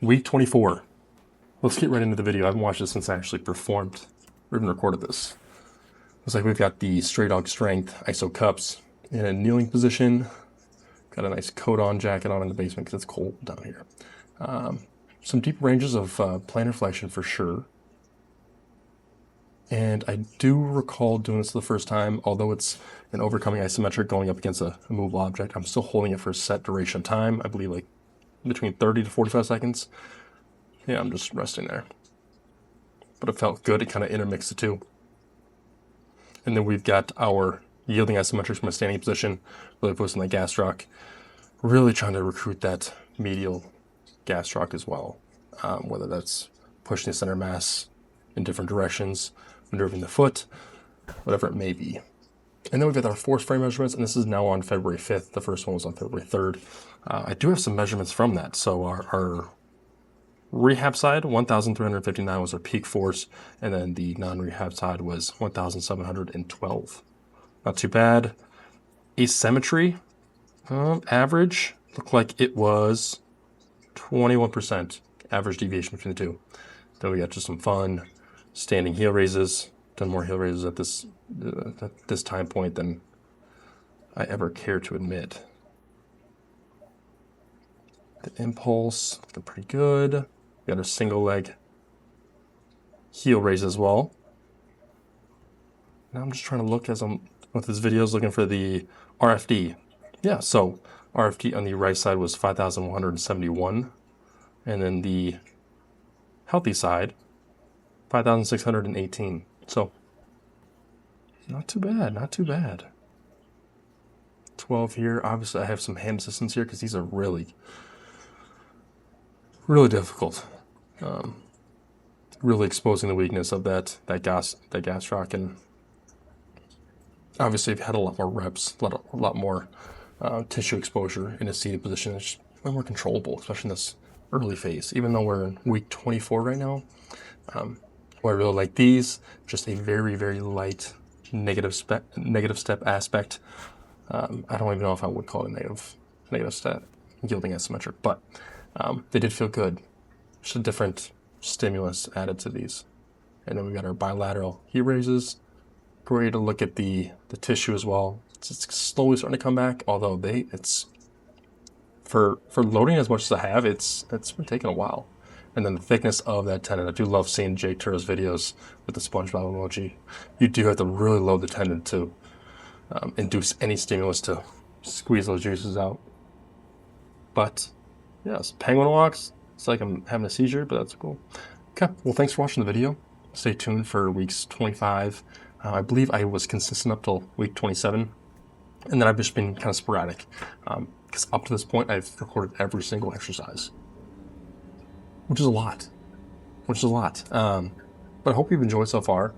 Week 24. Let's get right into the video. I haven't watched this since I actually performed or even recorded this. Looks like we've got the straight dog strength iso cups in a kneeling position. Got a nice coat on, jacket on in the basement because it's cold down here. Some deep ranges of plantar flexion for sure. And I do recall doing this the first time, although it's an overcoming isometric going up against a movable object. I'm still holding it for a set duration of time. I believe like between 30 to 45 seconds. Yeah, I'm just resting there. But it felt good. It kind of intermixed the two. And then we've got our yielding isometrics from a standing position, really posting that gastroc. Really trying to recruit that medial gastroc as well. Whether that's pushing the center mass in different directions, maneuvering the foot, whatever it may be. And then we've got our force frame measurements, and this is now on February 5th. The first one was on February 3rd. I do have some measurements from that. So our rehab side, 1,359 was our peak force, and then the non-rehab side was 1,712. Not too bad. Asymmetry, average, looked like it was 21% average deviation between the two. Then we got just some fun standing heel raises. Done more heel raises at this time point than I ever care to admit. The impulse looking pretty good. We got a single leg heel raise as well. Now I'm just trying to look as I'm with this video, looking for the RFD. Yeah, so RFD on the right side was 5,171, and then the healthy side, 5,618. So not too bad, not too bad. 12 here. Obviously, I have some hand assistance here because these are really difficult. Really exposing the weakness of that gastroc, and obviously I've had a lot more reps, a lot more tissue exposure in a seated position. It's just way more controllable, especially in this early phase. Even though we're in week 24 right now, what I really like these, just a very, very light negative step aspect. I don't even know if I would call it a negative step yielding isometric, but they did feel good. Just a different stimulus added to these. And then we got our bilateral heel raises. Great to look at the tissue as well. It's slowly starting to come back, although it's for loading as much as I have, it's been taking a while. And then the thickness of that tendon. I do love seeing Jake Turo's videos with the SpongeBob emoji. You do have to really load the tendon to induce any stimulus to squeeze those juices out. But yes, penguin walks. It's like I'm having a seizure, but that's cool. Okay, well, thanks for watching the video. Stay tuned for weeks 25. I believe I was consistent up till week 27, and then I've just been kind of sporadic. Because up to this point, I've recorded every single exercise, which is a lot. But I hope you've enjoyed so far.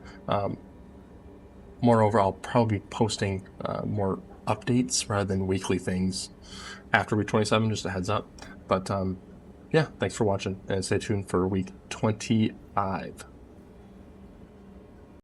Moreover, I'll probably be posting more updates rather than weekly things after week 27, just a heads up. But yeah, thanks for watching, and stay tuned for week 25.